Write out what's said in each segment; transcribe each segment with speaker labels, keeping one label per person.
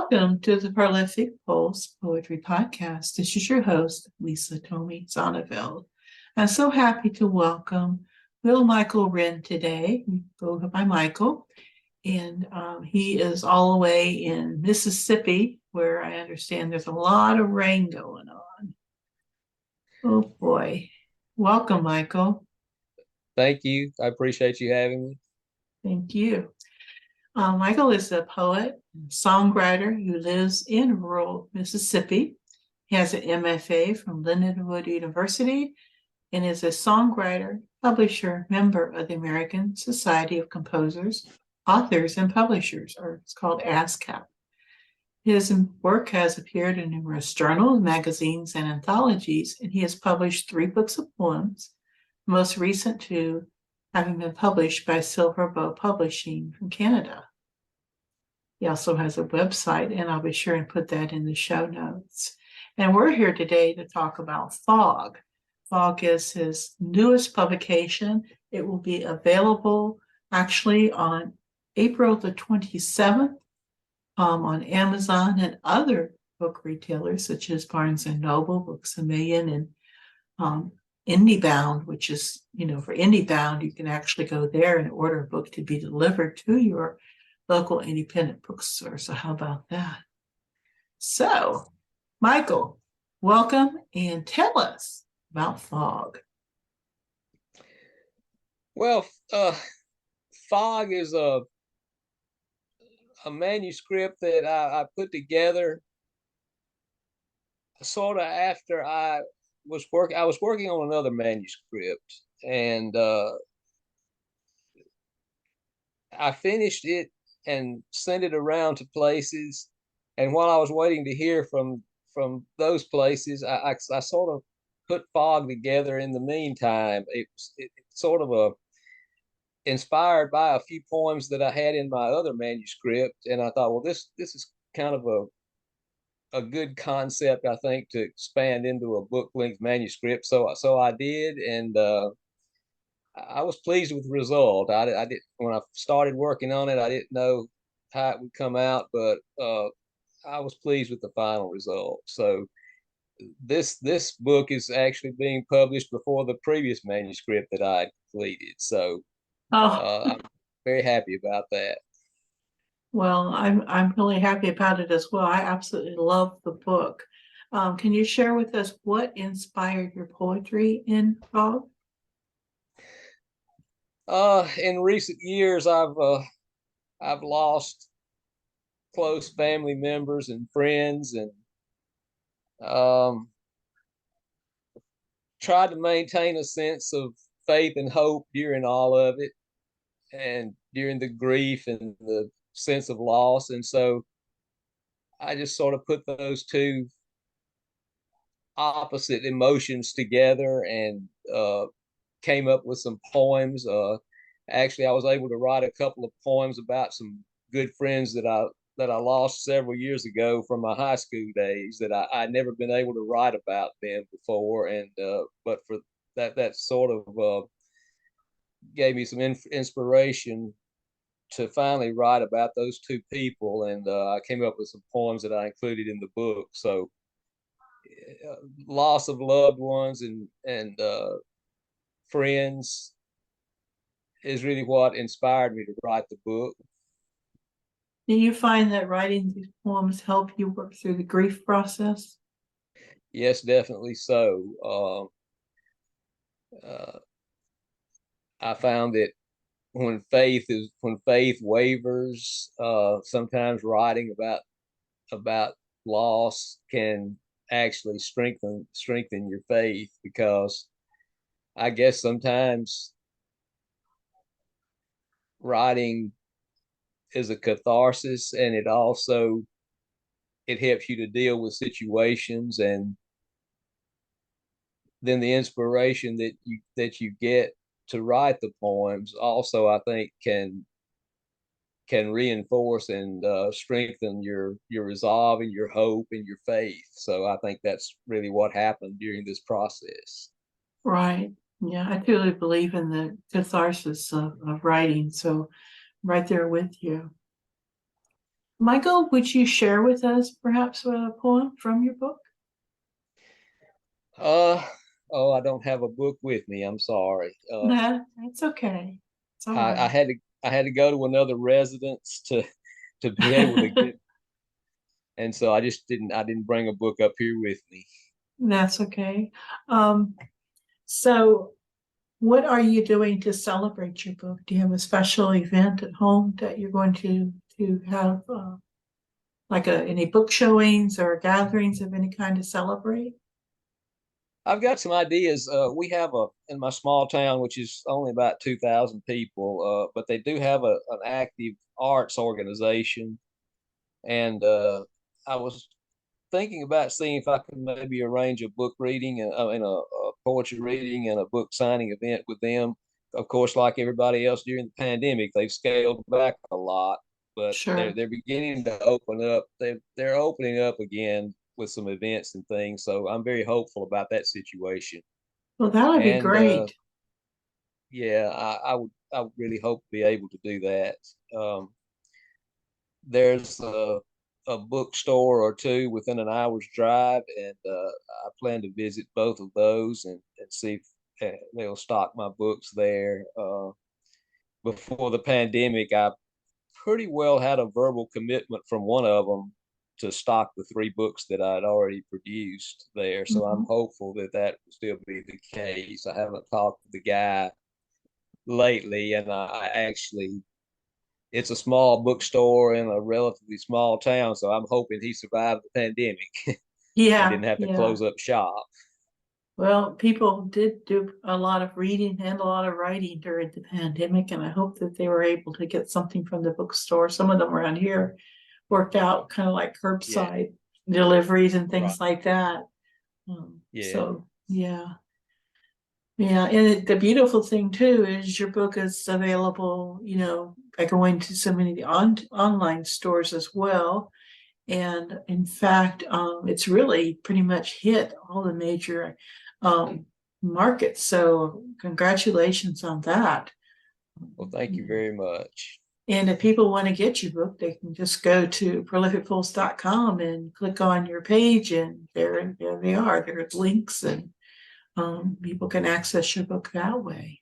Speaker 1: Welcome to the Prolific Pulse Poetry Podcast. This is your host, Lisa Tomei Zonneveld. I'm so happy to welcome Wil Michael Wrenn today. We go by Michael, and he is all the way in Mississippi, where I understand there's a lot of rain going on. Oh boy. Welcome, Michael.
Speaker 2: Thank you. I appreciate you having me.
Speaker 1: Thank you. Michael is a poet and songwriter who lives in rural Mississippi. He has an MFA from Lindenwood University and is a songwriter, publisher, member of the American Society of Composers, Authors, and Publishers, or it's called ASCAP. His work has appeared in numerous journals, magazines, and anthologies, and he has published 3 books of poems, most recent two having been published by Silver Bow Publishing from Canada. He also has a website, and I'll be sure and put that in the show notes. And we're here today to talk about Fog. Fog is his newest publication. It will be available actually on April the 27th on Amazon and other book retailers such as Barnes & Noble, Books A Million, and IndieBound, which is, for IndieBound, you can actually go there and order a book to be delivered to your local independent bookstore. So how about that? So, Michael, welcome and tell us about Fog.
Speaker 2: Well, Fog is a manuscript that I put together sort of after I was working on another manuscript, and I finished it and sent it around to places. And while I was waiting to hear from those places, I sort of put Fog together in the meantime. It sort of inspired by a few poems that I had in my other manuscript, and I thought, well, this is kind of a good concept, I think, to expand into a book-length manuscript. So I did, and I was pleased with the result. I did when I started working on it, I didn't know how it would come out, but I was pleased with the final result. So this book is actually being published before the previous manuscript that I completed. So I'm very happy about that.
Speaker 1: Well, I'm really happy about it as well. I absolutely love the book. Can you share with us what inspired your poetry in Fog?
Speaker 2: In recent years, I've lost close family members and friends, and tried to maintain a sense of faith and hope during all of it, and during the grief and the sense of loss. And so I just sort of put those two opposite emotions together and came up with some poems. Actually, I was able to write a couple of poems about some good friends that I lost several years ago from my high school days that I'd never been able to write about them before. And but for that sort of gave me some inspiration to finally write about those two people. And I came up with some poems that I included in the book. So loss of loved ones and friends is really what inspired me to write the book.
Speaker 1: Do you find that writing these poems help you work through the grief process?
Speaker 2: Yes, definitely so. I found that when faith wavers, sometimes writing about loss can actually strengthen your faith, because I guess sometimes writing is a catharsis, and it helps you to deal with situations, and then the inspiration that you get to write the poems also, I think, can reinforce and strengthen your resolve and your hope and your faith. So I think that's really what happened during this process.
Speaker 1: Right. Yeah, I truly believe in the catharsis of writing. So right there with you. Michael, would you share with us perhaps a poem from your book?
Speaker 2: Uh, oh, I don't have a book with me. I'm sorry.
Speaker 1: That's okay. It's all
Speaker 2: I
Speaker 1: right.
Speaker 2: had to go to another residence to be able to get, and so I didn't bring a book up here with me.
Speaker 1: That's okay. Um, so what are you doing to celebrate your book? Do you have a special event at home that you're going to have like any book showings or gatherings of any kind to celebrate?
Speaker 2: I've got some ideas. We have a in my small town, which is only about 2,000 people, but they do have an active arts organization, and I was thinking about seeing if I could maybe arrange a book reading and a poetry reading and a book signing event with them. Of course, like everybody else during the pandemic, they've scaled back a lot, but
Speaker 1: Sure.
Speaker 2: they're beginning to open up. They're opening up again with some events and things. So I'm very hopeful about that situation.
Speaker 1: Well, that would be
Speaker 2: And
Speaker 1: great.
Speaker 2: yeah, I would really hope to be able to do that. There's a bookstore or two within an hour's drive, and I plan to visit both of those and see if they'll stock my books there. Before the pandemic, I pretty well had a verbal commitment from one of them to stock the three books that I'd already produced there. So I'm
Speaker 1: Mhm.
Speaker 2: hopeful that that will still be the case. I haven't talked to the guy lately, and I actually it's a small bookstore in a relatively small town, so I'm hoping he survived the pandemic and
Speaker 1: Yeah,
Speaker 2: didn't have to
Speaker 1: yeah.
Speaker 2: close up shop.
Speaker 1: Well, people did do a lot of reading and a lot of writing during the pandemic, and I hope that they were able to get something from the bookstore. Some of them around here worked out kind of like
Speaker 2: Yeah,
Speaker 1: curbside deliveries and
Speaker 2: right.
Speaker 1: things like that.
Speaker 2: Yeah,
Speaker 1: So yeah, yeah. And the beautiful thing too is your book is available, by going to so many online stores as well. And in fact, it's really pretty much hit all the major um, markets. So congratulations on that.
Speaker 2: well, thank you very much.
Speaker 1: And if people want to get your book, they can just go to prolificpulse.com and click on your page, and there they are. There's links, and people can access your book that way.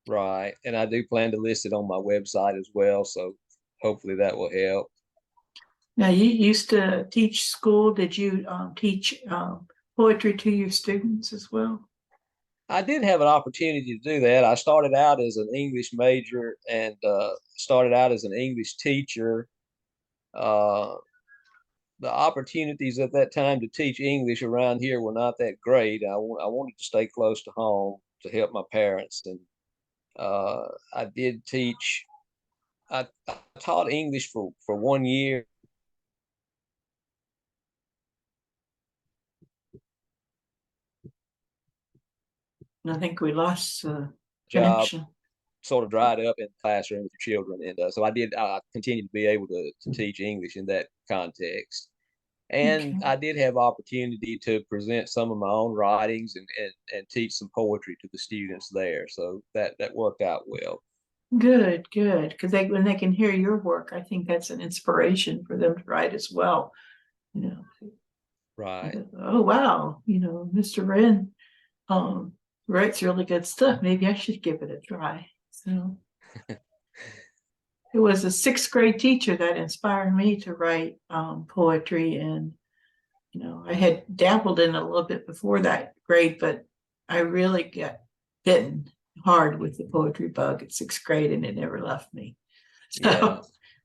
Speaker 2: Right, and I do plan to list it on my website as well, so hopefully that will help.
Speaker 1: Now, you used to teach school. Did you teach poetry to your students as well?
Speaker 2: I did have an opportunity to do that. I started out as an English major and started out as an English teacher. Uh, the opportunities at that time to teach English around here were not that great. I wanted to stay close to home to help my parents, and I did teach. I taught English for 1 year.
Speaker 1: And I think we lost
Speaker 2: Job
Speaker 1: connection.
Speaker 2: sort of dried up in the classroom with your children, and so I did. I continued to be able to teach English in that context. And
Speaker 1: Okay,
Speaker 2: I did have opportunity to present some of my own writings and teach some poetry to the students there. So that worked out well.
Speaker 1: good, good. Because when they can hear your work, I think that's an inspiration for them to write as well. You know,
Speaker 2: Right.
Speaker 1: oh wow, Mr. Wrenn writes really good stuff. Maybe I should give it a try. So it was a sixth grade teacher that inspired me to write poetry, and I had dabbled in it a little bit before that grade, but I really got bitten hard with the poetry bug at sixth grade, and it never left me.
Speaker 2: Yeah,
Speaker 1: So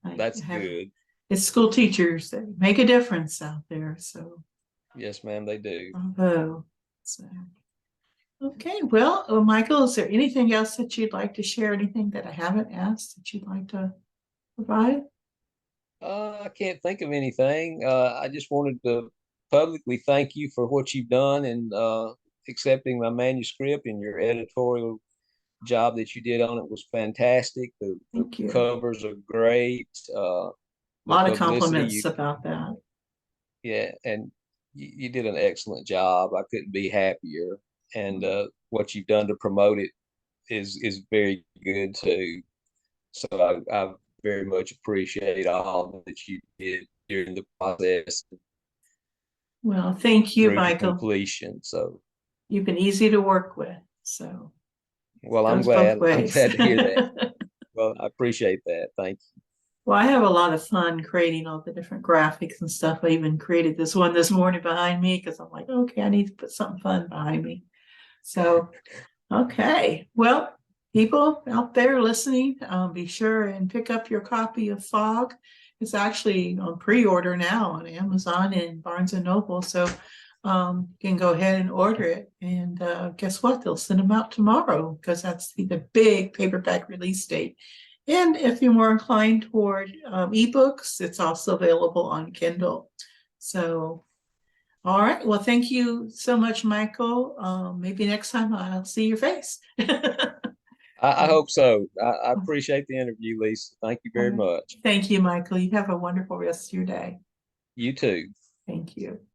Speaker 1: I
Speaker 2: that's
Speaker 1: have
Speaker 2: good.
Speaker 1: it's school teachers that make a difference out there. So
Speaker 2: Yes, ma'am, they do.
Speaker 1: bravo. So okay, well, Michael, is there anything else that you'd like to share? Anything that I haven't asked that you'd like to provide?
Speaker 2: I can't think of anything. I just wanted to publicly thank you for what you've done and accepting my manuscript, and your editorial job that you did on it was fantastic. The
Speaker 1: Thank you.
Speaker 2: covers are great.
Speaker 1: A
Speaker 2: The
Speaker 1: lot of
Speaker 2: publicity
Speaker 1: compliments
Speaker 2: you
Speaker 1: about that.
Speaker 2: yeah, and you did an excellent job. I couldn't be happier. And what you've done to promote it is very good too. So I'm very much appreciate all that you did during the process
Speaker 1: Well, thank you,
Speaker 2: through to
Speaker 1: Michael.
Speaker 2: completion. So,
Speaker 1: You've been easy to work with, so
Speaker 2: well, I'm
Speaker 1: goes both
Speaker 2: glad. I'm
Speaker 1: ways.
Speaker 2: glad to hear that. Well, I appreciate that. Thank you.
Speaker 1: Well, I have a lot of fun creating all the different graphics and stuff. I even created this one this morning behind me because I'm like, okay, I need to put something fun behind me. So, okay. Well, people out there listening, be sure and pick up your copy of Fog. It's actually on pre-order now on Amazon and Barnes and Noble. So you can go ahead and order it. And guess what? They'll send them out tomorrow because that's the big paperback release date. And if you're more inclined toward ebooks, it's also available on Kindle. So, all right. Well, thank you so much, Michael. Maybe next time I'll see your face.
Speaker 2: I hope so. I appreciate the interview, Lisa. Thank you very much.
Speaker 1: Thank you, Michael. You have a wonderful rest of your day.
Speaker 2: You too.
Speaker 1: Thank you.